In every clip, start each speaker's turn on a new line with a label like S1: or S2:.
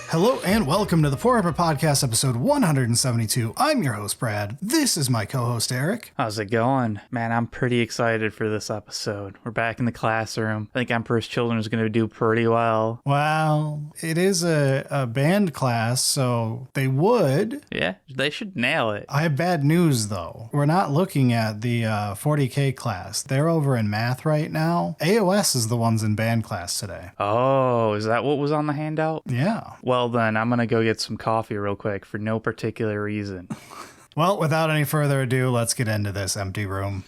S1: Hello and welcome to the Forever Podcast, episode 172. I'm your host, Brad. This is my co-host, Eric.
S2: How's it going? Man, I'm pretty excited for this episode. We're back in the classroom. I think Emperor's Children is going to do pretty well.
S1: Well, it is a band class, so they would.
S2: Yeah, they should nail it.
S1: I have bad news, though. We're not looking at the 40K class. They're over in math right now. AoS is the ones in band class today.
S2: Oh, is that what was on the handout?
S1: Yeah.
S2: Well then, I'm going to go get some coffee real quick for no particular reason.
S1: Well, without any further ado, let's get into this empty room.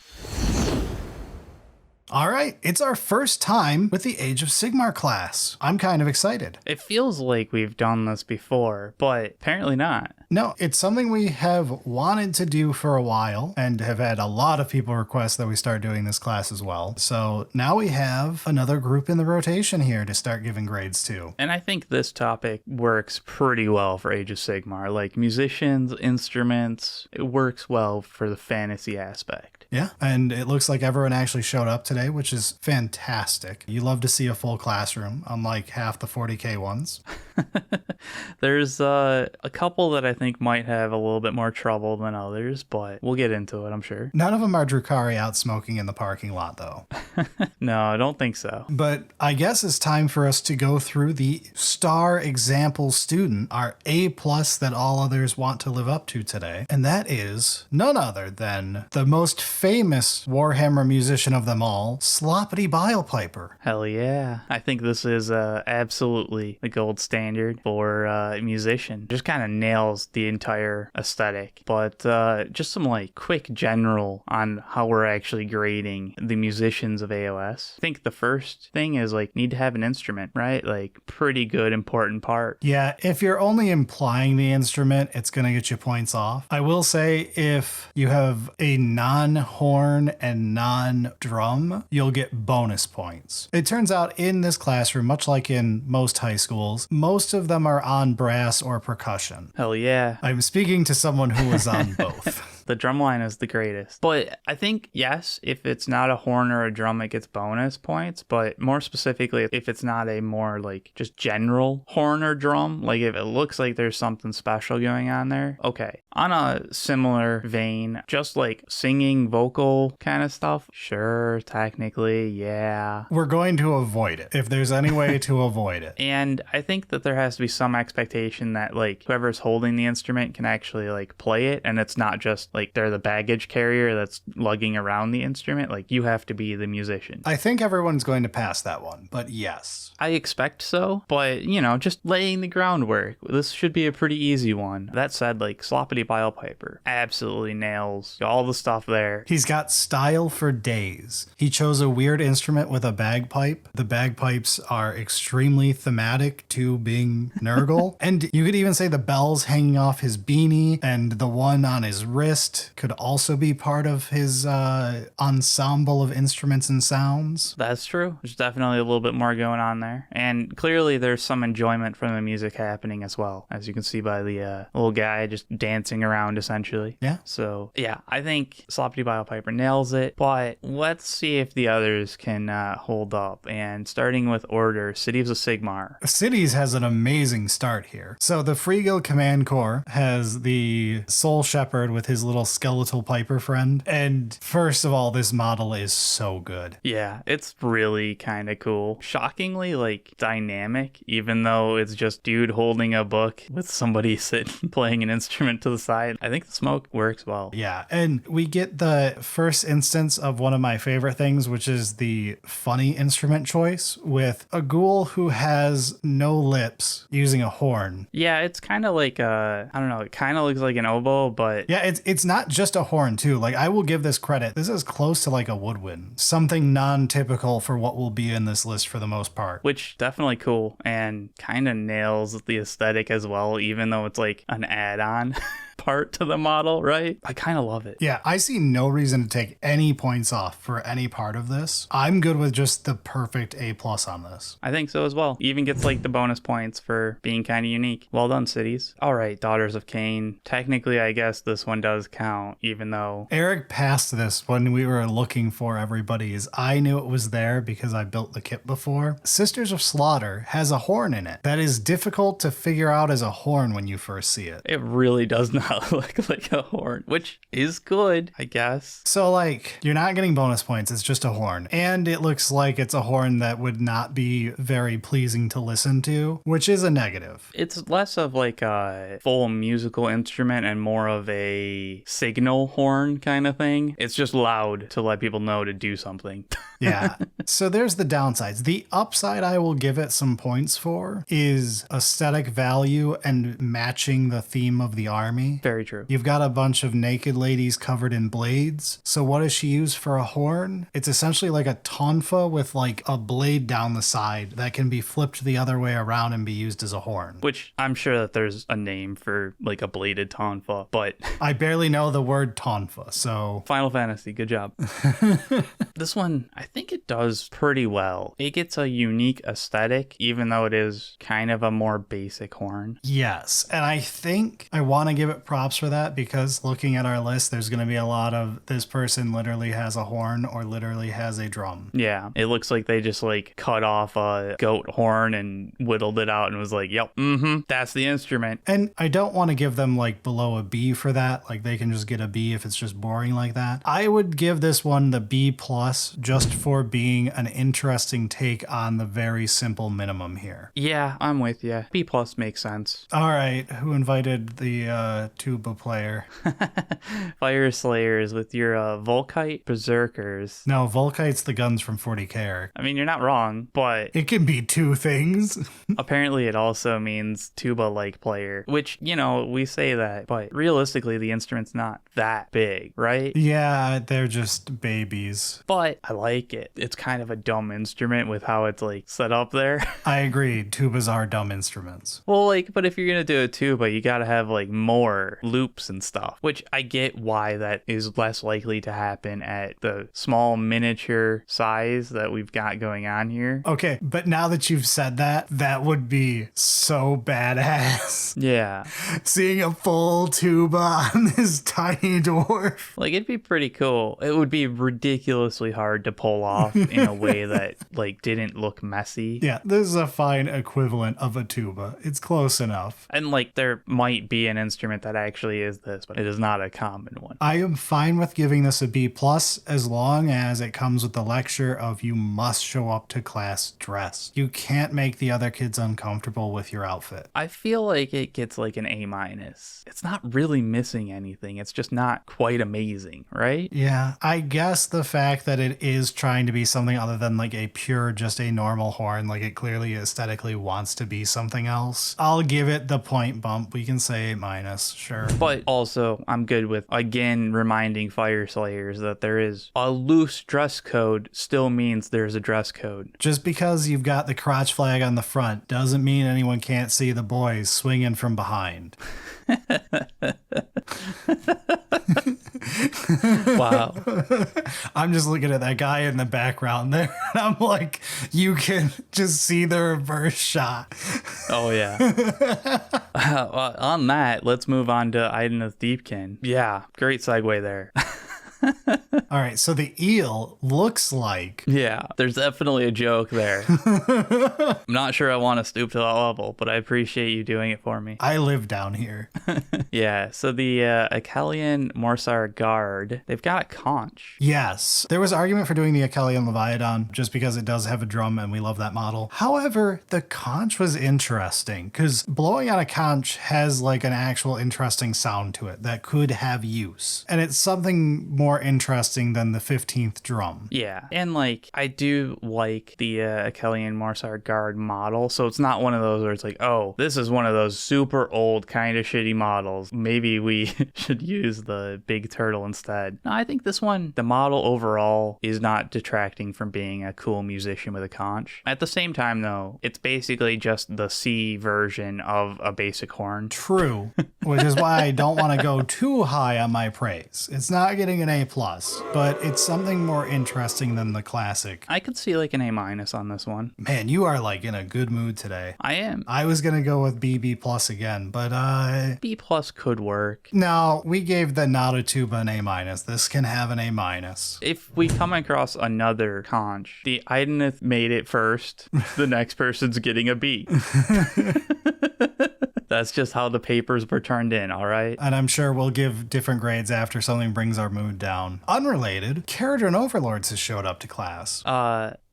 S1: All right, it's our first time with the Age of Sigmar class. I'm kind of excited.
S2: It feels like we've done this before, but apparently not.
S1: No, it's something we have wanted to do for a while and have had a lot of people request that we start doing this class as well. So now we have another group in the rotation here to start giving grades to.
S2: And I think this topic works pretty well for Age of Sigmar. Like musicians, instruments, it works well for the fantasy aspect.
S1: Yeah, and it looks like everyone actually showed up today, which is fantastic. You love to see a full classroom, unlike half the 40K ones.
S2: There's a couple that I think might have a little bit more trouble than others, but we'll get into it, I'm sure.
S1: None of them are Drukhari out smoking in the parking lot, though.
S2: No, I don't think so.
S1: But I guess it's time for us to go through the star example student, our A+ that all others want to live up to today. And that is none other than the most famous Warhammer musician of them all, Sloppity Bilepiper.
S2: Hell yeah. I think this is absolutely the gold standard for a musician. Just kind of nails the entire aesthetic. But just some like quick general on how we're actually grading the musicians of AoS. I think the first thing is like need to have an instrument, right? Like pretty good important part.
S1: Yeah, if you're only implying the instrument, it's going to get you points off. I will say if you have a non-horn and non-drum, you'll get bonus points. It turns out in this classroom, much like in most high schools, most of them are on brass or percussion.
S2: Hell yeah.
S1: I'm speaking to someone who was on both.
S2: The drum line is the greatest. But I think, yes, if it's not a horn or a drum, it gets bonus points. But more specifically, if it's not a more like just general horn or drum, like if it looks like there's something special going on there, okay. On a similar vein, just like singing, vocal kind of stuff, sure, technically, yeah.
S1: We're going to avoid it if there's any way to avoid it.
S2: And I think that there has to be some expectation that like whoever's holding the instrument can actually like play it, and it's not just like they're the baggage carrier that's lugging around the instrument. Like you have to be the musician.
S1: I think everyone's going to pass that one, but yes.
S2: I expect so, but you know, just laying the groundwork. This should be a pretty easy one. That said, like Sloppity Bilepiper absolutely nails all the stuff there.
S1: He's got style for days. He chose a weird instrument with a bagpipe. The bagpipes are extremely thematic to being Nurgle. And you could even say the bells hanging off his beanie and the one on his wrist could also be part of his ensemble of instruments and sounds.
S2: That's true. There's definitely a little bit more going on there. And clearly there's some enjoyment from the music happening as well, as you can see by the little guy just dancing around essentially.
S1: Yeah.
S2: So yeah, I think Sloppity Bilepiper nails it, but let's see if the others can hold up. And starting with order, Cities of Sigmar.
S1: Cities has an amazing start here. So the Free Guild Command Corps has the Soul Shepherd with his little skeletal piper friend. And first of all, this model is so good.
S2: Yeah, it's really kind of cool. Shockingly, like, dynamic, even though it's just dude holding a book with somebody sitting playing an instrument to the side. I think the smoke works well.
S1: Yeah, and we get the first instance of one of my favorite things, which is the funny instrument choice with a ghoul who has no lips using a horn.
S2: Yeah, it's kind of like I don't know, it kind of looks like an oboe, but
S1: yeah, it's not just a horn too. Like, I will give this credit. This is close to like a woodwind, something non-typical for what will be in this list for the most part.
S2: Which definitely cool and kind of nails the aesthetic as well, even though it's like an add-on. part to the model, right? I kind of love it.
S1: Yeah, I see no reason to take any points off for any part of this. I'm good with just the perfect A+ on this.
S2: I think so as well. Even gets like the bonus points for being kind of unique. Well done, cities. All right, Daughters of Khaine. Technically, I guess this one does count, even though
S1: Eric passed this when we were looking for everybody's. I knew it was there because I built the kit before. Sisters of Slaughter has a horn in it that is difficult to figure out as a horn when you first see it.
S2: it really does not look like a horn, which is good, I guess.
S1: So, like, you're not getting bonus points. It's just a horn. And it looks like it's a horn that would not be very pleasing to listen to, which is a negative.
S2: It's less of like a full musical instrument and more of a signal horn kind of thing. It's just loud to let people know to do something.
S1: Yeah. So there's the downsides. The upside I will give it some points for is aesthetic value and matching the theme of the army.
S2: Very true.
S1: You've got a bunch of naked ladies covered in blades. So what does she use for a horn? It's essentially like a tonfa with like a blade down the side that can be flipped the other way around and be used as a horn.
S2: Which I'm sure that there's a name for like a bladed tonfa, but
S1: I barely know the word tonfa, so
S2: Final Fantasy, good job. This one, I think it does pretty well. It gets a unique aesthetic, even though it is kind of a more basic horn.
S1: yes. And I think I want to give it props for that because looking at our list, there's going to be a lot of this person literally has a horn or literally has a drum.
S2: Yeah, it looks like they just like cut off a goat horn and whittled it out and was like, yep, that's the instrument.
S1: And I don't want to give them like below a B for that. Like they can just get a B if it's just boring like that. I would give this one the B+ just for being an interesting take on the very simple minimum here.
S2: Yeah, I'm with you. B+ makes sense.
S1: All right, who invited the tuba player?
S2: Fyreslayers with your Volkite Berserkers.
S1: No, Volkite's the guns from 40k. Eric.
S2: I mean, you're not wrong, but
S1: It can be two things.
S2: apparently it also means tuba-like player, which, you know, we say that, but realistically the instrument's not that big, right?
S1: Yeah, they're just babies.
S2: But I like it. It's kind of a dumb instrument with how it's like set up there.
S1: I agree. Tubas are dumb instruments.
S2: Well, like, but if you're gonna do a tuba, you gotta have like more loops and stuff, which I get why that is less likely to happen at the small miniature size that we've got going on here.
S1: Okay, but now that you've said that, that would be so badass.
S2: Yeah.
S1: Seeing a full tuba on this tiny dwarf.
S2: Like, it'd be pretty cool. It would be ridiculously hard to pull off in a way that, like, didn't look messy.
S1: Yeah, this is a fine equivalent of a tuba. It's close enough.
S2: And, like, there might be an instrument that actually is this, but it is not a common one.
S1: I am fine with giving this a B+ as long as it comes with the lecture of you must show up to class dressed. You can't make the other kids uncomfortable with your outfit.
S2: I feel like it gets like an A-. It's not really missing anything. It's just not quite amazing, right?
S1: Yeah, I guess the fact that it is trying to be something other than like a pure, just a normal horn, like it clearly aesthetically wants to be something else. I'll give it the point bump. We can say A-, sure.
S2: But also, I'm good with, again, reminding Fyreslayers that there is a loose dress code still means there's a dress code.
S1: Just because you've got the crotch flag on the front doesn't mean anyone can't see the boys swinging from behind.
S2: Wow.
S1: I'm just looking at that guy in the background there, and I'm like, you can just see the reverse shot.
S2: Oh, yeah. Well, on that, let's move on to Idokin Deepneth. Yeah, great segue there.
S1: All right, so the eel looks like...
S2: Yeah, there's definitely a joke there. I'm not sure I want to stoop to that level, but I appreciate you doing it for me.
S1: I live down here.
S2: Yeah, so the Akelian Morsar Guard, they've got a conch.
S1: Yes, there was argument for doing the Akelian Leviathan just because it does have a drum and we love that model. However, the conch was interesting because blowing on a conch has like an actual interesting sound to it that could have use. And it's something more more interesting than the 15th drum.
S2: Yeah, and like I do like the Achillean Morsar Guard model, so it's not one of those where it's like, oh, this is one of those super old kind of shitty models. Maybe we should use the big turtle instead. No, I think this one, the model overall is not detracting from being a cool musician with a conch. At the same time, though, it's basically just the C version of a basic horn.
S1: True, which is why I don't want to go too high on my praise. It's not getting an A+, but it's something more interesting than the classic.
S2: I could see like an A- on this one.
S1: Man, you are like in a good mood today.
S2: I am.
S1: I was going to go with B+ again, but
S2: B+ could work.
S1: no, we gave the Nada Tuba an A-. This can have an A-.
S2: If we come across another conch, the Ideneth made it first. The next person's getting a B. That's just how the papers were turned in, all right?
S1: And I'm sure we'll give different grades after something brings our mood down. Unrelated, Kharadron Overlords has showed up to class.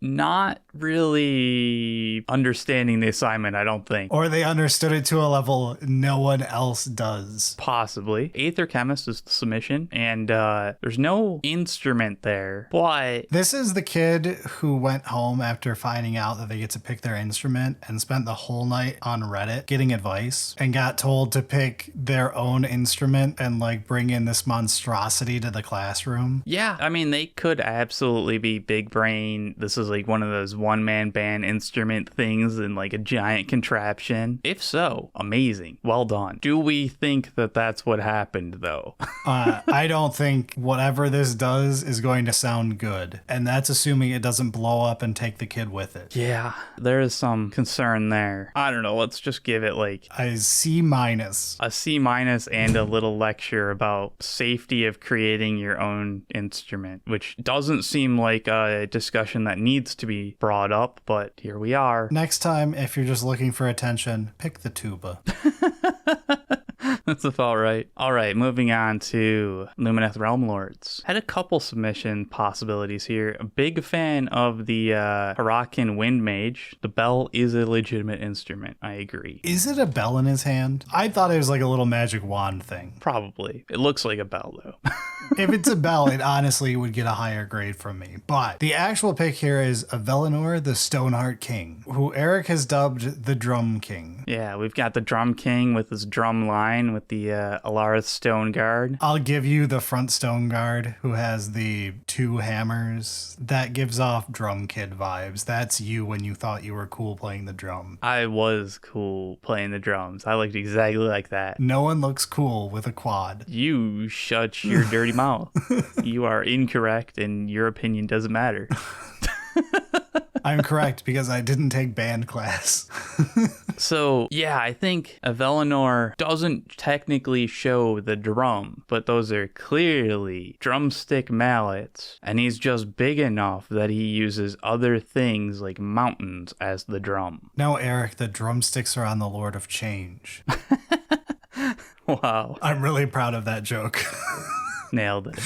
S2: Not really understanding the assignment, I don't think.
S1: Or they understood it to a level no one else does.
S2: Possibly. Aether Chemist is the submission, and there's no instrument there, but...
S1: This is the kid who went home after finding out that they get to pick their instrument and spent the whole night on Reddit getting advice and got told to pick their own instrument and like bring in this monstrosity to the classroom.
S2: Yeah, I mean, they could absolutely be big brain. This is like one of those one-man band instrument things and like a giant contraption. If so, amazing. Well done. Do we think that that's what happened, though?
S1: I don't think whatever this does is going to sound good. And that's assuming it doesn't blow up and take the kid with it.
S2: Yeah, there is some concern there. I don't know. Let's just give it like
S1: A C-.
S2: a C- and a little lecture about safety of creating your own instrument, which doesn't seem like a discussion that needs to be brought up, but here we are.
S1: Next time, if you're just looking for attention, pick the tuba.
S2: That's about right. All right, moving on to Lumineth Realm Lords. Had a couple submission possibilities here. A big fan of the Hurakan Wind Mage. The bell is a legitimate instrument. I agree.
S1: Is it a bell in his hand? I thought it was like a little magic wand thing.
S2: Probably. It looks like a bell, though.
S1: If it's a bell, it honestly would get a higher grade from me. But the actual pick here is Avelinor, the Stoneheart King, who Eric has dubbed the Drum King.
S2: Yeah, we've got the Drum King with his drum line with the Alarith Stone Guard.
S1: I'll give you the front Stone Guard, who has the 2 hammers. That gives off Drum Kid vibes. That's you when you thought you were cool playing the drum.
S2: I was cool playing the drums. I looked exactly like that.
S1: No one looks cool with a quad.
S2: You shut your dirty mouth. You are incorrect and your opinion doesn't matter.
S1: I'm correct because I didn't take band class.
S2: So, yeah, I think Avelinor doesn't technically show the drum, but those are clearly drumstick mallets, and he's just big enough that he uses other things like mountains as the drum.
S1: No, Eric, the drumsticks are on the Lord of Change.
S2: Wow.
S1: I'm really proud of that joke.
S2: Nailed it.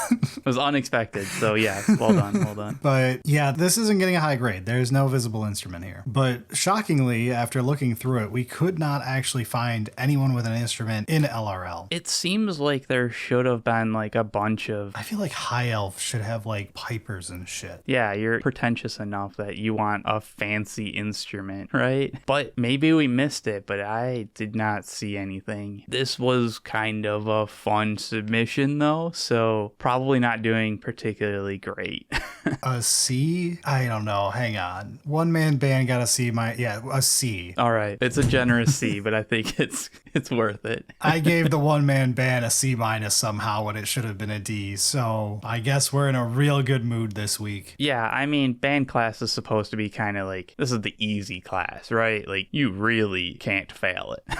S2: It was unexpected, so yeah, well done.
S1: But yeah, this isn't getting a high grade. There's no visible instrument here. But shockingly, after looking through it, we could not actually find anyone with an instrument in LRL.
S2: It seems like there should have been like a bunch of...
S1: I feel like High Elf should have like pipers and shit.
S2: Yeah, you're pretentious enough that you want a fancy instrument, right? But maybe we missed it, but I did not see anything. This was kind of a fun submission though, so probably not doing particularly great.
S1: A C? I don't know. Hang on. One man band got a C. A C.
S2: All right. It's a generous C, but I think it's worth it.
S1: I gave the one man band a C- somehow when it should have been a D. So I guess we're in a real good mood this week.
S2: Yeah. I mean, band class is supposed to be kind of like, this is the easy class, right? Like you really can't fail it.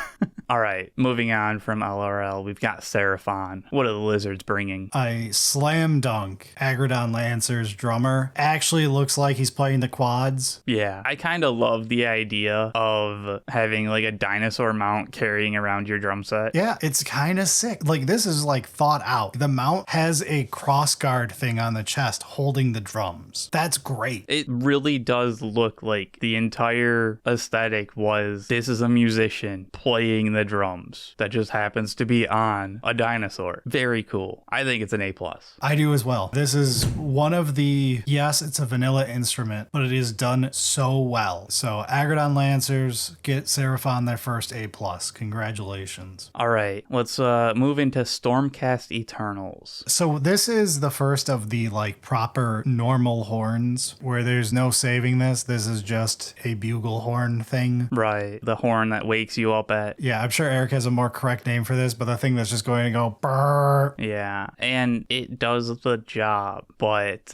S2: All right, moving on from LRL, we've got Seraphon. What are the lizards bringing?
S1: A slam dunk Agrodon Lancer's drummer actually looks like he's playing the quads.
S2: Yeah, I kind of love the idea of having like a dinosaur mount carrying around your drum set.
S1: Yeah, it's kind of sick. Like this is like thought out. The mount has a crossguard thing on the chest holding the drums. That's great.
S2: It really does look like the entire aesthetic was, this is a musician playing the the drums that just happens to be on a dinosaur. Very cool. I think it's an A+.
S1: I do as well. This is one of the, yes, it's a vanilla instrument, but it is done so well. So Agrodon Lancers get Seraphon their first A+. Congratulations.
S2: All right, let's move into Stormcast Eternals.
S1: So this is the first of the like proper normal horns where there's no saving this. This is just a bugle horn thing.
S2: Right, the horn that wakes you up at.
S1: Yeah, I'm sure Eric has a more correct name for this, but the thing that's just going to go brrr.
S2: Yeah, and it does the job, but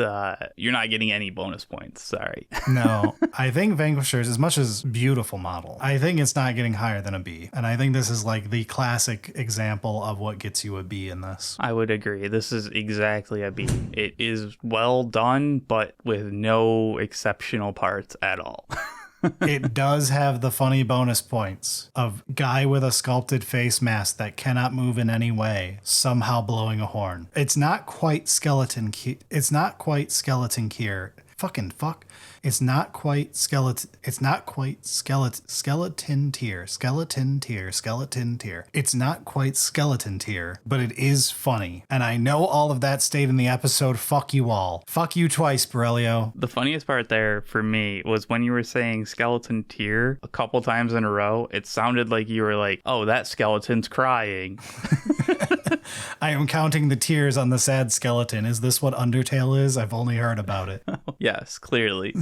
S2: you're not getting any bonus points. Sorry.
S1: No, I think Vanquishers, as much as beautiful model, I think it's not getting higher than a B. And I think this is like the classic example of what gets you a B in this.
S2: I would agree. This is exactly a B. It is well done, but with no exceptional parts at all.
S1: It does have the funny bonus points of guy with a sculpted face mask that cannot move in any way, somehow blowing a horn. It's not quite skeleton. It's not quite skeleton Kier. Fucking fuck. It's not quite skeleton. It's not quite skeleton tier. Skeleton tier. Skeleton tier. It's not quite skeleton tier, but it is funny. And I know all of that stayed in the episode. Fuck you all. Fuck you twice, Berilio.
S2: The funniest part there for me was when you were saying skeleton tier a couple times in a row, it sounded like you were like, oh, that skeleton's crying.
S1: I am counting the tears on the sad skeleton. Is this what Undertale is? I've only heard about it.
S2: Yes, clearly.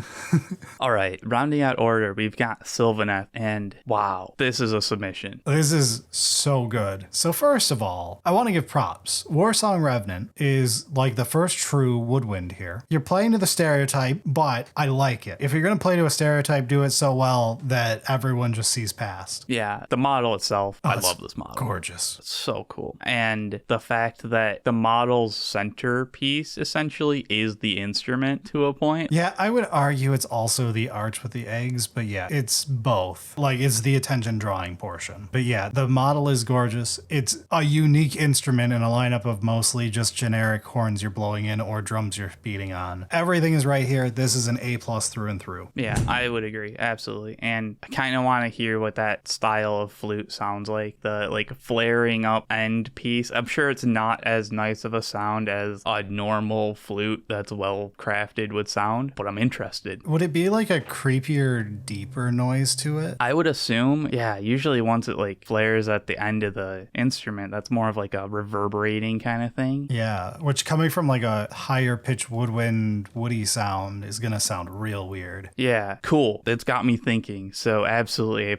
S2: All right, rounding out order, we've got Sylvaneth, and wow, this is a submission.
S1: This is so good. So first of all, I want to give props. Warsong Revenant is like the first true woodwind here. You're playing to the stereotype, but I like it. If you're going to play to a stereotype, do it so well that everyone just sees past.
S2: Yeah, the model itself, I love this model.
S1: Gorgeous.
S2: It's so cool. And the fact that the model's centerpiece essentially is the instrument to a point.
S1: Yeah, I would argue it's also the arch with the eggs, but yeah, it's both. Like, it's the attention drawing portion. But yeah, the model is gorgeous. It's a unique instrument in a lineup of mostly just generic horns you're blowing in or drums you're beating on. Everything is right here. This is an A+ through and through.
S2: Yeah, I would agree. Absolutely. And I kind of want to hear what that style of flute sounds like. The like flaring up end piece. I'm sure it's not as nice of a sound as a normal flute that's well crafted would sound, but I'm interested.
S1: Would it be like a creepier, deeper noise to it?
S2: I would assume, yeah, usually once it like flares at the end of the instrument, that's more of like a reverberating kind of thing.
S1: Yeah, which coming from like a higher pitched woodwind, woody sound is gonna sound real weird.
S2: Yeah, cool. It's got me thinking. So absolutely A+.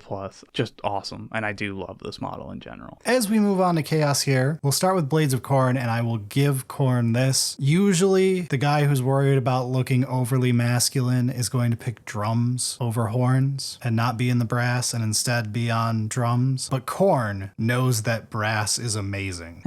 S2: Just awesome. And I do love this model in general.
S1: As we move on to Chaos here, we'll start with Blades of Khorne, and I will give Khorne this. Usually, the guy who's worried about looking overly masculine is going to pick drums over horns and not be in the brass and instead be on drums. But Khorne knows that brass is amazing.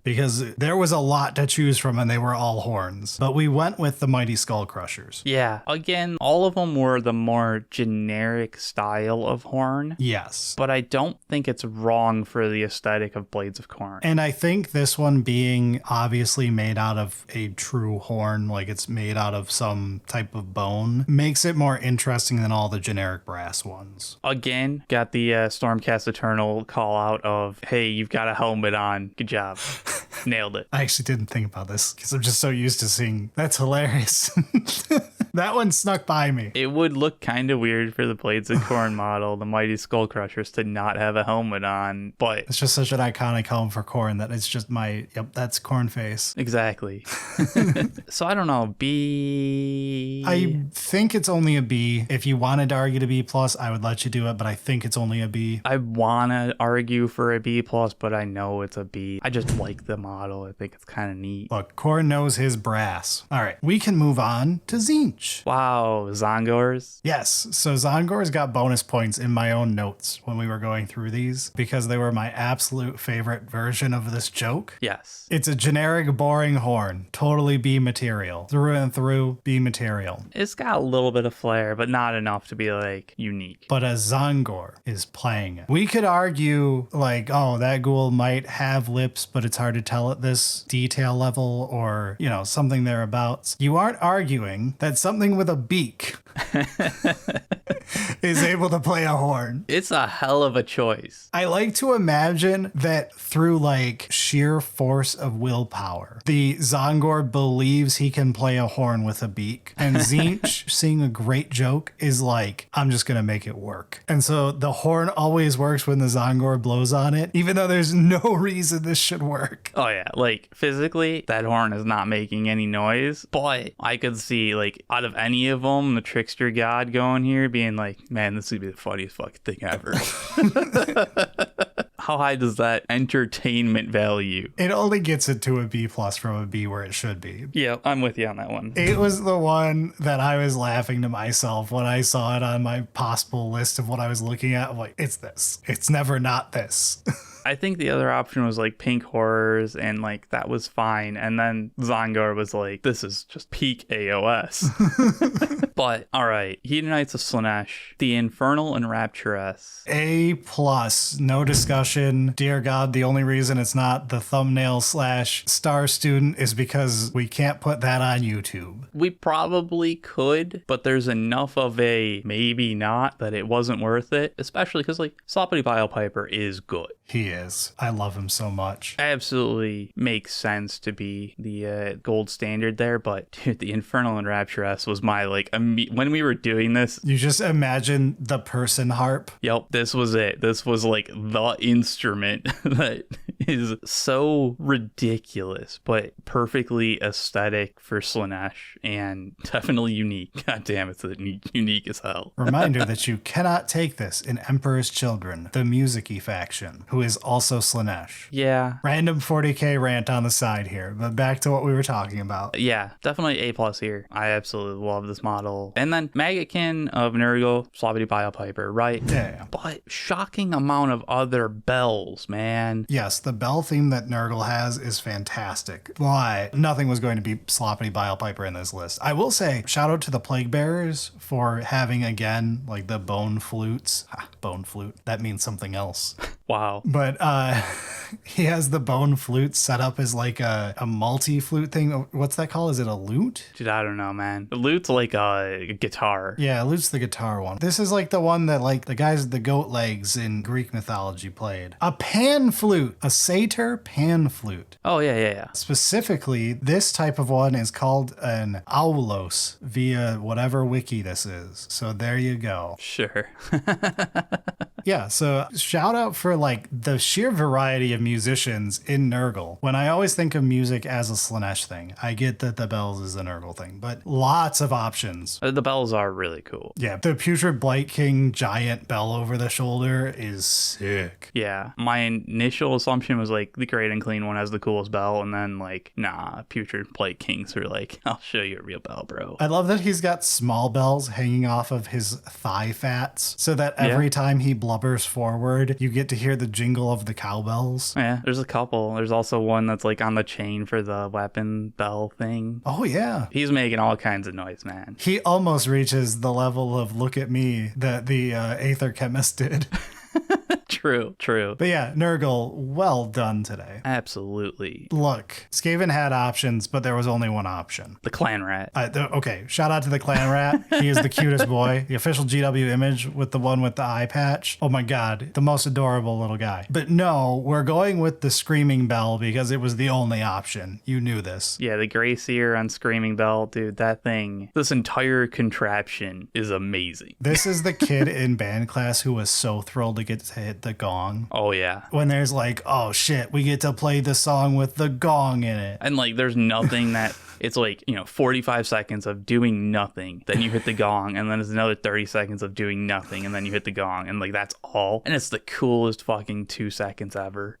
S1: Because there was a lot to choose from and they were all horns. But we went with the Mighty Skull Crushers.
S2: Yeah. Again, all of them were the more generic style of horn.
S1: Yes.
S2: But I don't think it's wrong for the aesthetic of Blades of Khorne.
S1: And I think this one being obviously made out of a true horn, like it's made out of some type of bone, makes it more interesting than all the generic brass ones.
S2: Again, got the Stormcast Eternal call out of, hey, you've got a helmet on. Good job. Nailed it.
S1: I actually didn't think about this because I'm just so used to seeing. That's hilarious. That one snuck by me.
S2: It would look kind of weird for the Blades of Khorne model, the Mighty Skull Crushers, to not have a helmet on, but
S1: it's just such an iconic helm for Khorne that it's just yep, that's Khorne face.
S2: Exactly. So I don't know, B.
S1: I think it's only a B. If you wanted to argue to B+, I would let you do it, but I think it's only a B.
S2: I want to argue for a B+, but I know it's a B. I just like the model. I think it's kind of neat.
S1: Look, Khorne knows his brass. All right, we can move on to Diszeentch.
S2: Wow, Zongors?
S1: Yes, so Zongors got bonus points in my own notes when we were going through these because they were my absolute favorite version of this joke.
S2: Yes.
S1: It's a generic, boring horn. Totally B material. Through and through, B material.
S2: It's got a little bit of flair, but not enough to be, like, unique.
S1: But a Zongor is playing it. We could argue, like, oh, that ghoul might have lips, but it's hard to tell at this detail level or, you know, something thereabouts. You aren't arguing that something with a beak is able to play a horn.
S2: It's a hell of a choice.
S1: I like to imagine that through like sheer force of willpower, the Zongor believes he can play a horn with a beak. And Diszeentch, seeing a great joke, is like, I'm just going to make it work. And so the horn always works when the Zongor blows on it, even though there's no reason this should work.
S2: Oh yeah, like physically, that horn is not making any noise, but I could see like out of any of them, the trickster god going here being like, man, this would be the funniest fucking thing ever. How high does that entertainment value?
S1: It only gets it to a B+ from a B where it should be.
S2: Yeah, I'm with you on that one.
S1: It was the one that I was laughing to myself when I saw it on my possible list of what I was looking at. I'm like, it's this. It's never not this.
S2: I think the other option was like pink horrors, and like that was fine. And then Zongor was like, this is just peak AoS. But all right, Hedonites of Slaanesh, the Infernal and Rapturous.
S1: A+, no discussion. Dear God, the only reason it's not the thumbnail / star student is because we can't put that on YouTube.
S2: We probably could, but there's enough of a maybe not that it wasn't worth it, especially because like Sloppity Piper is good.
S1: He is. I love him so much.
S2: Absolutely makes sense to be the gold standard there, but dude, the Infernal and Rapturous was my like when we were doing this.
S1: You just imagine the person harp.
S2: Yep, this was it. This was like the instrument that is so ridiculous, but perfectly aesthetic for Slaanesh and definitely unique. God damn, it's unique as hell.
S1: Reminder that you cannot take this in Emperor's Children, the music-y faction, who is also Slaanesh.
S2: Yeah.
S1: Random 40k rant on the side here, but back to what we were talking about.
S2: Yeah, definitely A+ here. I absolutely love this model. And then Maggotkin of Nurgle, Sloppity Piper, right?
S1: Yeah.
S2: But shocking amount of other bells, man.
S1: Yes, the bell theme that Nurgle has is fantastic. Why? Nothing was going to be Sloppity Piper in this list. I will say, shout out to the Plague Bearers for having, again, like the bone flutes. Bone flute. That means something else.
S2: Wow.
S1: But he has the bone flute set up as like a multi-flute thing. What's that called? Is it a lute?
S2: Dude, I don't know, man. The lute's like a guitar.
S1: Yeah, lute's the guitar one. This is like the one that like the guys with the goat legs in Greek mythology played. A pan flute. A satyr pan flute.
S2: Oh, yeah.
S1: Specifically, this type of one is called an aulos via whatever wiki this is. So there you go.
S2: Sure.
S1: Yeah, so shout out for like the sheer variety of musicians in Nurgle. When I always think of music as a Slaanesh thing, I get that the bells is a Nurgle thing, but lots of options.
S2: The bells are really cool.
S1: Yeah, the Putrid Blight King giant bell over the shoulder is sick.
S2: Yeah, my initial assumption was like the Great and Clean one has the coolest bell, and then like, nah, Putrid Blight Kings are like, I'll show you a real bell, bro.
S1: I love that he's got small bells hanging off of his thigh fats so that every time he blubbers forward, you get to hear the jingle of the cowbells.
S2: Yeah, there's a couple. There's also one that's like on the chain for the weapon bell thing.
S1: Oh, yeah.
S2: He's making all kinds of noise, man.
S1: He almost reaches the level of look at me that the Aether Chemist did.
S2: True.
S1: But yeah, Nurgle, well done today.
S2: Absolutely.
S1: Look, Skaven had options, but there was only one option.
S2: The Clan Rat.
S1: Okay, shout out to the Clan Rat. He is the cutest boy. The official GW image with the one with the eye patch. Oh my god, the most adorable little guy. But no, we're going with the Screaming Bell because it was the only option. You knew this.
S2: Yeah, the Grey Seer on Screaming Bell. Dude, that thing, this entire contraption is amazing.
S1: This is the kid in band class who was so thrilled to get to hit the gong.
S2: Oh, yeah.
S1: When there's like, oh shit, we get to play the song with the gong in it.
S2: And like, there's nothing that it's like, 45 seconds of doing nothing. Then you hit the gong, and then it's another 30 seconds of doing nothing, and then you hit the gong, and like, that's all. And it's the coolest fucking 2 seconds ever.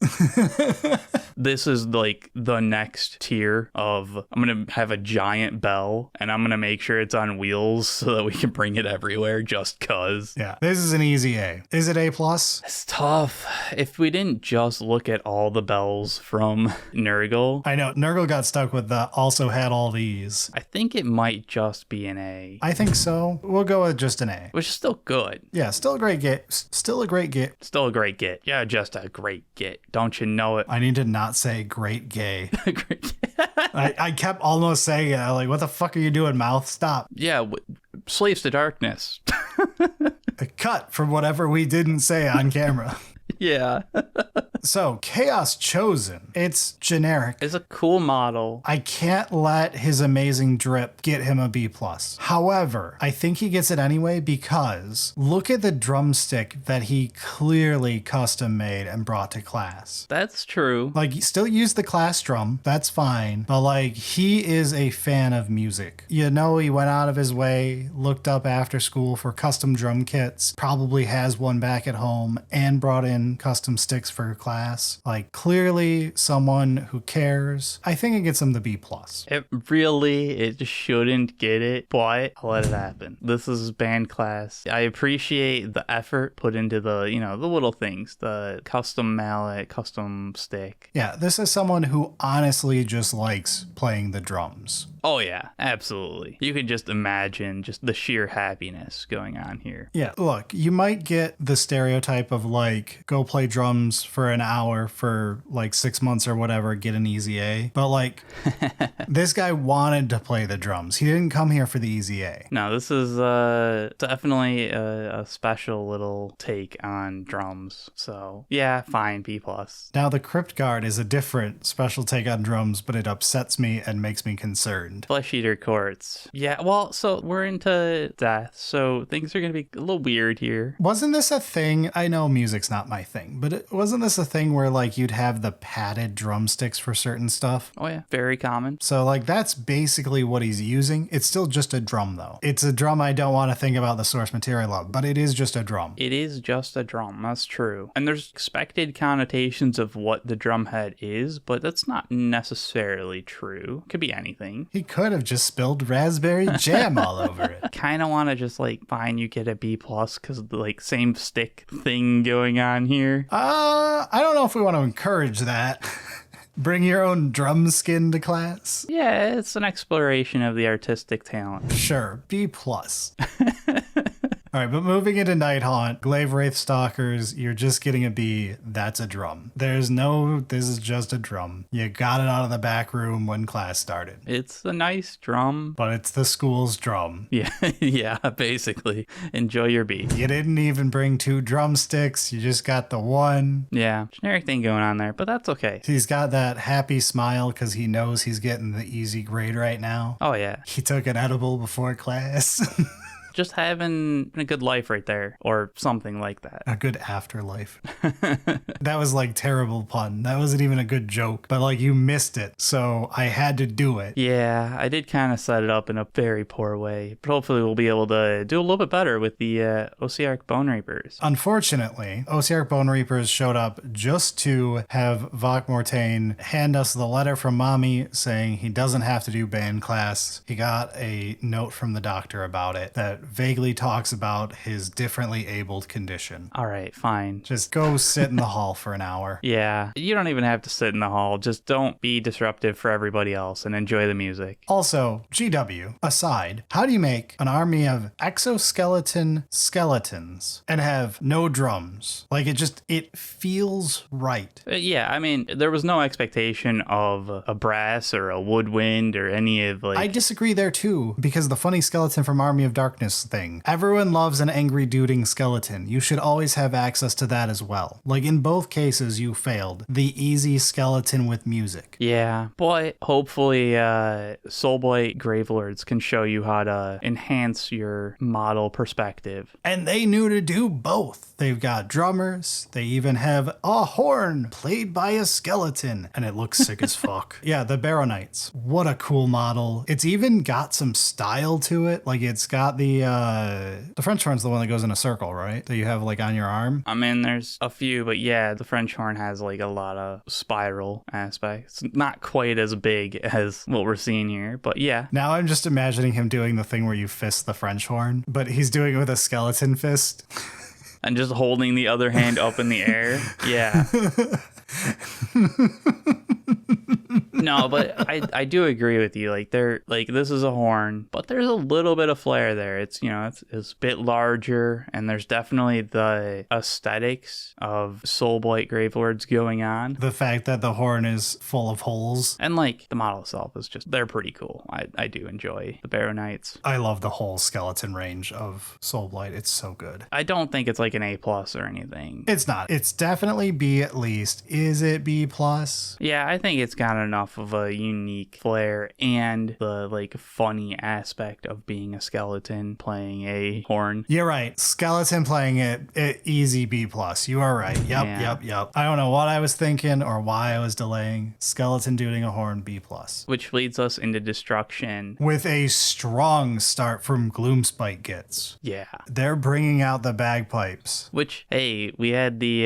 S2: This is like the next tier of, I'm going to have a giant bell, and I'm going to make sure it's on wheels so that we can bring it everywhere just cause.
S1: Yeah, this is an easy A. Is it A+?
S2: It's tough. If we didn't just look at all the bells from Nurgle.
S1: I know, Nurgle got stuck with the also had all these.
S2: I think it might just be an A.
S1: I think so. We'll go with just an A.
S2: Which is still good.
S1: Yeah, still a great get. Still a great get.
S2: Still a great get. Yeah, just a great get. Don't you know it?
S1: I need to not say great gay.
S2: Great get.
S1: I kept almost saying it. Like, what the fuck are you doing, mouth? Stop.
S2: Yeah, slaves to darkness.
S1: A cut from whatever we didn't say on camera.
S2: Yeah.
S1: So, Chaos Chosen. It's generic.
S2: It's a cool model.
S1: I can't let his amazing drip get him a B+. However, I think he gets it anyway because look at the drumstick that he clearly custom made and brought to class.
S2: That's true.
S1: Like, still use the class drum, that's fine. But like, he is a fan of music. You know, he went out of his way, looked up after school for custom drum kits, probably has one back at home, and brought in custom sticks for class. Like, clearly someone who cares. I think it gets him the B+.
S2: It shouldn't get it, but I'll let it happen. This is band class. I appreciate the effort put into the, the little things, the custom mallet, custom stick.
S1: Yeah, this is someone who honestly just likes playing the drums.
S2: Oh yeah, absolutely. You can just imagine just the sheer happiness going on here.
S1: Yeah, look, you might get the stereotype of like, go play drums for an hour for like 6 months or whatever, get an easy A. But like, this guy wanted to play the drums. He didn't come here for the easy A.
S2: No, this is definitely a special little take on drums. So yeah, fine, B+.
S1: Now the Crypt Guard is a different special take on drums, but it upsets me and makes me concerned.
S2: Flesh Eater courts. Yeah, well, so we're into death, so things are going to be a little weird here.
S1: Wasn't this a thing? I know music's not my thing, but wasn't this a thing where like you'd have the padded drumsticks for certain stuff?
S2: Oh yeah, very common.
S1: So like that's basically what he's using. It's still just a drum though. It's a drum I don't want to think about the source material of, but it is just a drum.
S2: It is just a drum, that's true. And there's expected connotations of what the drum head is, but that's not necessarily true. Could be anything.
S1: He could have just spilled raspberry jam all over it.
S2: Kind of want to just like, fine, you get a B+ because of the like same stick thing going on here.
S1: I don't know if we want to encourage that. Bring your own drum skin to class?
S2: Yeah, it's an exploration of the artistic talent.
S1: Sure, B+. All right, but moving into Nighthaunt, Glaive Wraith Stalkers, you're just getting a B. That's a drum. This is just a drum. You got it out of the back room when class started.
S2: It's a nice drum.
S1: But it's the school's drum.
S2: Yeah, yeah, basically. Enjoy your B.
S1: You didn't even bring 2 drumsticks. You just got the one.
S2: Yeah, generic thing going on there, but that's okay.
S1: He's got that happy smile because he knows he's getting the easy grade right now.
S2: Oh, yeah.
S1: He took an edible before class.
S2: Just having a good life right there, or something like that.
S1: A good afterlife. That was like terrible pun. That wasn't even a good joke, but like you missed it, so I had to do it.
S2: Yeah, I did kind of set it up in a very poor way, but hopefully we'll be able to do a little bit better with the Ossireapers Boniarcs.
S1: Unfortunately, Ossireapers Boniarcs showed up just to have Vok Mortain hand us the letter from mommy saying he doesn't have to do band class. He got a note from the doctor about it that vaguely talks about his differently abled condition.
S2: All right, fine.
S1: Just go sit in the hall for an hour.
S2: Yeah, you don't even have to sit in the hall. Just don't be disruptive for everybody else and enjoy the music.
S1: Also, GW, aside, how do you make an army of exoskeleton skeletons and have no drums? Like, it feels right.
S2: Yeah, I mean, there was no expectation of a brass or a woodwind or any of like...
S1: I disagree there too, because the funny skeleton from Army of Darkness thing. Everyone loves an angry duding skeleton. You should always have access to that as well. Like in both cases, you failed. The easy skeleton with music.
S2: Yeah, but hopefully Soulblight Gravelords can show you how to enhance your model perspective.
S1: And they knew to do both. They've got drummers. They even have a horn played by a skeleton. And it looks sick as fuck. Yeah, the Baronites. What a cool model. It's even got some style to it. Like it's got the French horn's the one that goes in a circle, right? That you have like on your arm.
S2: I mean, there's a few, but yeah, the French horn has like a lot of spiral aspects. It's not quite as big as what we're seeing here, but yeah.
S1: Now I'm just imagining him doing the thing where you fist the French horn, but he's doing it with a skeleton fist.
S2: And just holding the other hand up in the air. Yeah. No, but I do agree with you. Like this is a horn, but there's a little bit of flair there. It's it's a bit larger, and there's definitely the aesthetics of Soulblight Gravelords going on.
S1: The fact that the horn is full of holes.
S2: And like the model itself is they're pretty cool. I do enjoy the Barrow Knights.
S1: I love the whole skeleton range of Soulblight. It's so good.
S2: I don't think it's like an A+ or anything.
S1: It's not. It's definitely B at least. Is it B+?
S2: Yeah, I think it's got enough of a unique flair and the like funny aspect of being a skeleton playing a horn.
S1: You're right. Skeleton playing it easy B+. You are right. Yep. I don't know what I was thinking or why I was delaying. Skeleton doing a horn B+.
S2: Which leads us into destruction.
S1: With a strong start from Gloomspite Gitz.
S2: Yeah.
S1: They're bringing out the bagpipes.
S2: Which, hey, we had the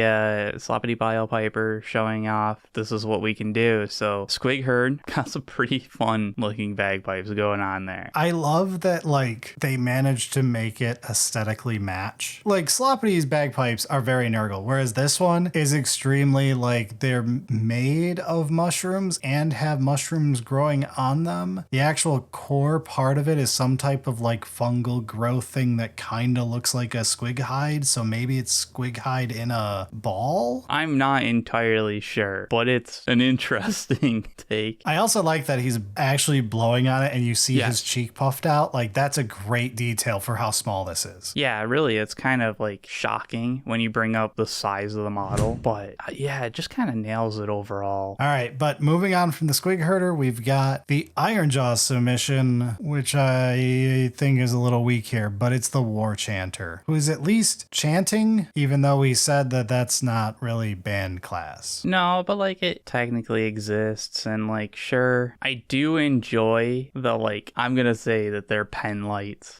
S2: Sloppity Bile Piper showing off. This is what we can do. So Squig Herd got some pretty fun looking bagpipes going on there.
S1: I love that, like, they managed to make it aesthetically match. Like, Sloppity's bagpipes are very Nurgle, whereas this one is extremely, like, they're made of mushrooms and have mushrooms growing on them. The actual core part of it is some type of, like, fungal growth thing that kind of looks like a squig hide, so maybe it's squig hide in a ball?
S2: I'm not entirely sure, but it's an interesting take.
S1: I also like that he's actually blowing on it and you see his cheek puffed out. Like, that's a great detail for how small this is.
S2: Yeah, really, it's kind of like shocking when you bring up the size of the model, but yeah, it just kind of nails it overall.
S1: All right, but moving on from the Squig Herder, we've got the Ironjawz submission, which I think is a little weak here, but it's the War Chanter, who is at least chanting, even though we said that that's not really band class.
S2: No, but like it technically exists, and like sure, I do enjoy the like, I'm gonna say that they're pen lights.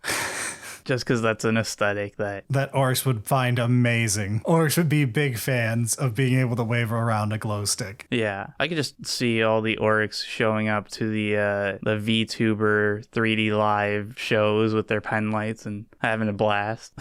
S2: Just because that's an aesthetic that
S1: orcs would find amazing. Orcs would be big fans of being able to wave around a glow stick.
S2: Yeah, I could just see all the orcs showing up to the VTuber 3D live shows with their pen lights and having a blast.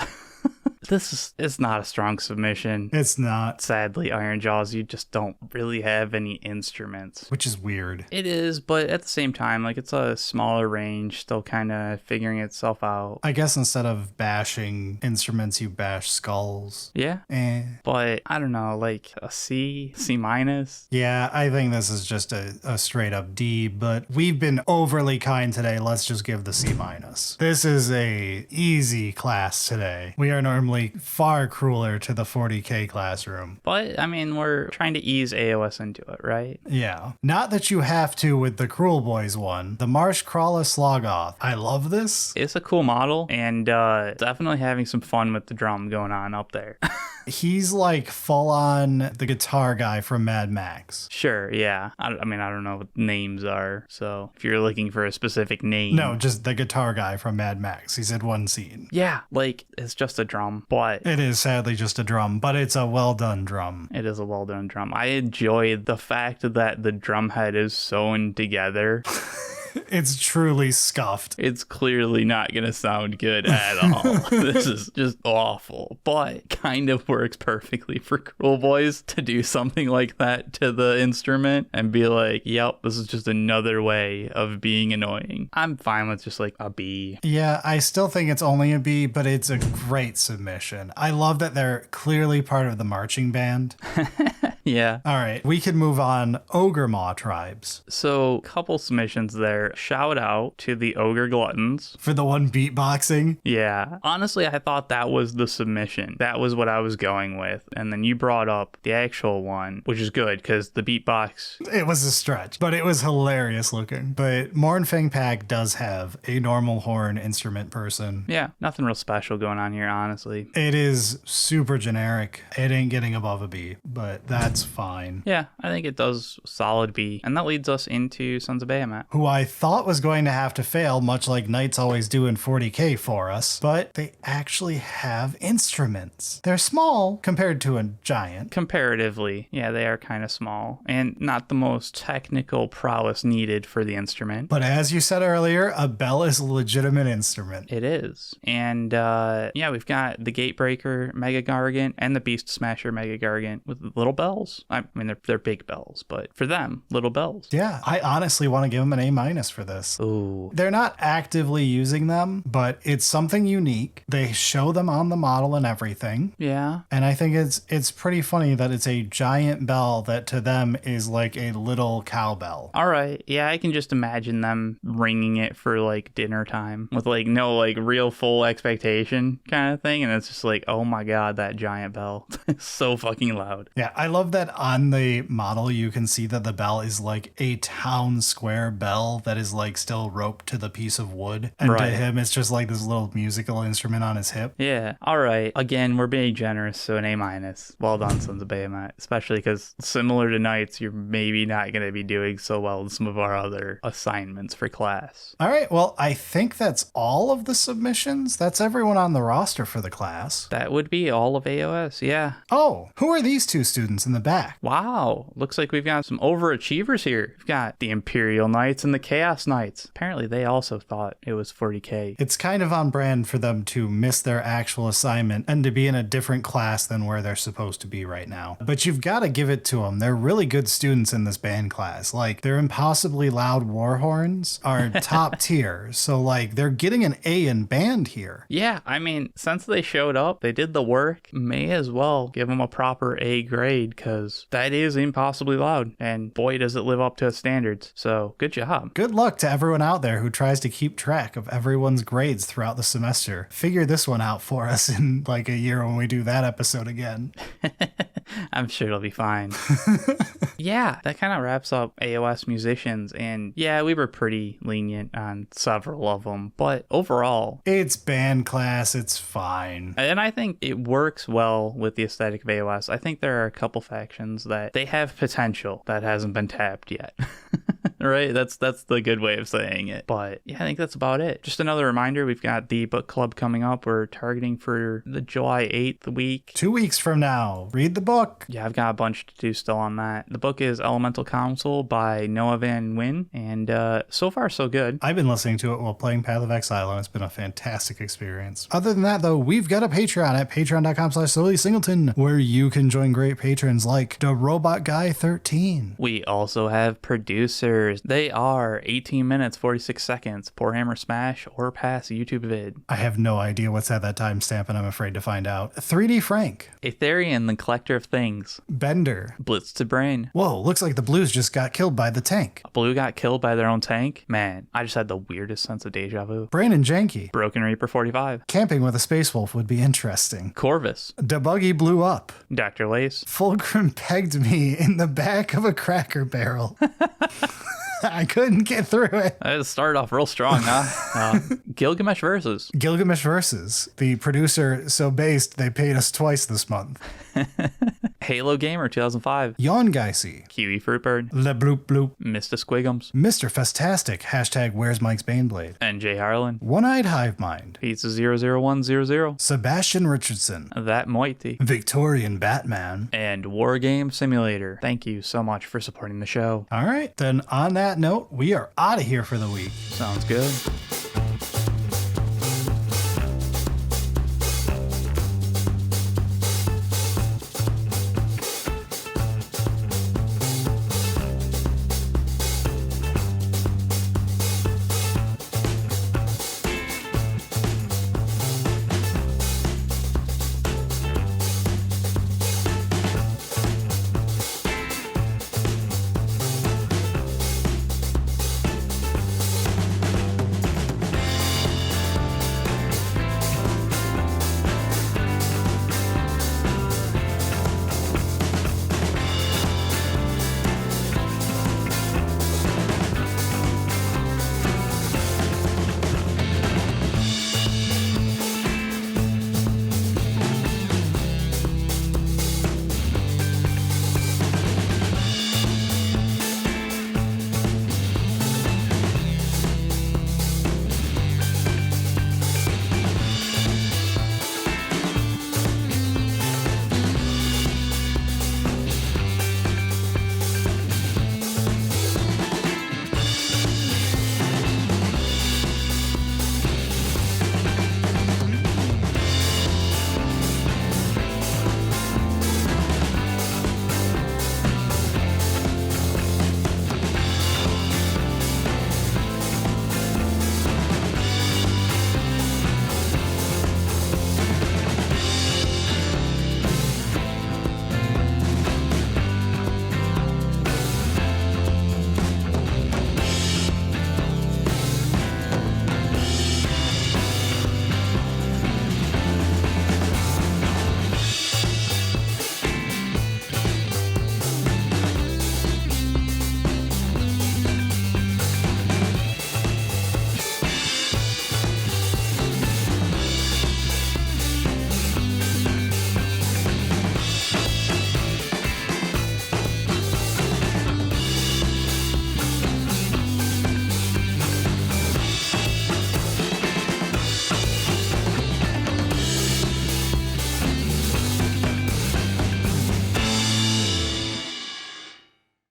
S2: It's not a strong submission.
S1: It's not.
S2: Sadly, Ironjawz, you just don't really have any instruments.
S1: Which is weird.
S2: It is, but at the same time, like it's a smaller range, still kind of figuring itself out.
S1: I guess instead of bashing instruments, you bash skulls.
S2: Yeah. But I don't know, like a C minus.
S1: Yeah, I think this is just a straight up D, but we've been overly kind today. Let's just give the C minus. This is a easy class today. We are normally far crueler to the 40k classroom.
S2: But, I mean, we're trying to ease AoS into it, right?
S1: Yeah. Not that you have to with the Krulejawz one. The Marsh Crawler Slogoth. I love this.
S2: It's a cool model, and definitely having some fun with the drum going on up there.
S1: He's like full on the guitar guy from Mad Max.
S2: Sure, yeah. I don't know what names are, so if you're looking for a specific name.
S1: No, just the guitar guy from Mad Max. He's in one scene.
S2: Yeah, like, it's just a drum, but...
S1: It is sadly just a drum, but it's a well-done drum.
S2: It is a well-done drum. I enjoy the fact that the drum head is sewn together.
S1: It's truly scuffed.
S2: It's clearly not going to sound good at all. This is just awful, but kind of works perfectly for Krulejawz to do something like that to the instrument and be like, yep, this is just another way of being annoying. I'm fine with just like a B.
S1: Yeah, I still think it's only a B, but it's a great submission. I love that they're clearly part of the marching band.
S2: Yeah.
S1: All right, we can move on. Ogre Awtribes.
S2: So, couple submissions there. Shout out to the Ogre Gluttons.
S1: For the one beatboxing?
S2: Yeah. Honestly, I thought that was the submission. That was what I was going with. And then you brought up the actual one, which is good because the beatbox...
S1: It was a stretch, but it was hilarious looking. But Mournfang Pack does have a normal horn instrument person.
S2: Yeah, nothing real special going on here, honestly.
S1: It is super generic. It ain't getting above a B, but that's fine.
S2: Yeah, I think it does solid B. And that leads us into Sons of Behemat,
S1: who I thought was going to have to fail, much like Knights always do in 40k for us, but they actually have instruments. They're small compared to a giant.
S2: Comparatively, yeah, they are kind of small and not the most technical prowess needed for the instrument.
S1: But as you said earlier, a bell is a legitimate instrument.
S2: It is. And yeah, we've got the Gatebreaker Mega Gargant and the Beast Smasher Mega Gargant with little bells. bells. I mean, they're big bells, but for them, little bells.
S1: Yeah, I honestly want to give them an A- for this.
S2: Ooh.
S1: They're not actively using them, but it's something unique. They show them on the model and everything.
S2: Yeah.
S1: And I think it's pretty funny that it's a giant bell that to them is like a little cowbell.
S2: All right. Yeah, I can just imagine them ringing it for like dinner time with like no like real full expectation kind of thing. And it's just like, oh my God, that giant bell. It's so fucking loud.
S1: Yeah, I love that on the model you can see that the bell is like a town square bell that is like still roped to the piece of wood. And to him, it's just like this little musical instrument on his hip.
S2: Yeah. All right. Again, we're being generous, so an A-. Well done, Sons of Behemat. Especially because similar to Knights, you're maybe not going to be doing so well in some of our other assignments for class.
S1: All right. Well, I think that's all of the submissions. That's everyone on the roster for the class.
S2: That would be all of AoS, yeah.
S1: Oh, who are these two students in the back?
S2: Wow. Looks like we've got some overachievers here. We've got the Imperial Knights and the Chaos Knights. Apparently, they also thought it was 40k.
S1: It's kind of on brand for them to miss their actual assignment and to be in a different class than where they're supposed to be right now. But you've got to give it to them. They're really good students in this band class. Like, their impossibly loud war horns are top tier. So, like, they're getting an A in band here.
S2: Yeah, I mean, since they showed up, they did the work. May as well give them a proper A grade because that is impossibly loud. And boy, does it live up to its standards. So, good job.
S1: Good luck to everyone out there who tries to keep track of everyone's grades throughout the semester. Figure this one out for us in like a year when we do that episode again.
S2: I'm sure it'll be fine. Yeah, that kind of wraps up AoS musicians. And yeah, we were pretty lenient on several of them. But overall,
S1: it's band class. It's fine.
S2: And I think it works well with the aesthetic of AoS. I think there are a couple factions that they have potential that hasn't been tapped yet. Right? That's the good way of saying it. But yeah, I think that's about it. Just another reminder, we've got the book club coming up. We're targeting for the July 8th week.
S1: 2 weeks from now. Read the book.
S2: Yeah, I've got a bunch to do still on that. The book is Elemental Council by Noah Van Wyn. And so far, so good.
S1: I've been listening to it while playing Path of Exile, and it's been a fantastic experience. Other than that, though, we've got a Patreon at patreon.com/SolelySingleton, where you can join great patrons like the Robot Guy 13.
S2: We also have producers. They are 18 minutes, 46 seconds, Pour Hammer Smash or Pass YouTube vid.
S1: I have no idea what's at that timestamp, and I'm afraid to find out. 3D Frank.
S2: Aetherian, the Collector of Things.
S1: Bender.
S2: Blitz to Brain.
S1: Whoa, looks like the Blues just got killed by the tank.
S2: Blue got killed by their own tank? Man, I just had the weirdest sense of deja vu.
S1: Brandon Janke.
S2: Broken Reaper 45.
S1: Camping with a Space Wolf would be interesting.
S2: Corvus.
S1: The Buggy blew up.
S2: Dr. Lace.
S1: Fulgrim pegged me in the back of a Cracker Barrel. I couldn't get through it.
S2: It started off real strong, huh? Gilgamesh Versus.
S1: Gilgamesh Versus. The producer so based they paid us twice this month.
S2: Halo Gamer 2005.
S1: Yawn Geisy.
S2: Kiwi Fruitbird.
S1: Le Bloop Bloop.
S2: Mr. Squigums.
S1: Mr. Festastic. Hashtag Where's Mike's Baneblade.
S2: NJ Harlan.
S1: One-Eyed Hive Mind.
S2: Pizza 00100.
S1: Sebastian Richardson.
S2: That Moiety.
S1: Victorian Batman.
S2: And War Game Simulator. Thank you so much for supporting the show.
S1: All right, then on that note, we are out of here for the week.
S2: Sounds good.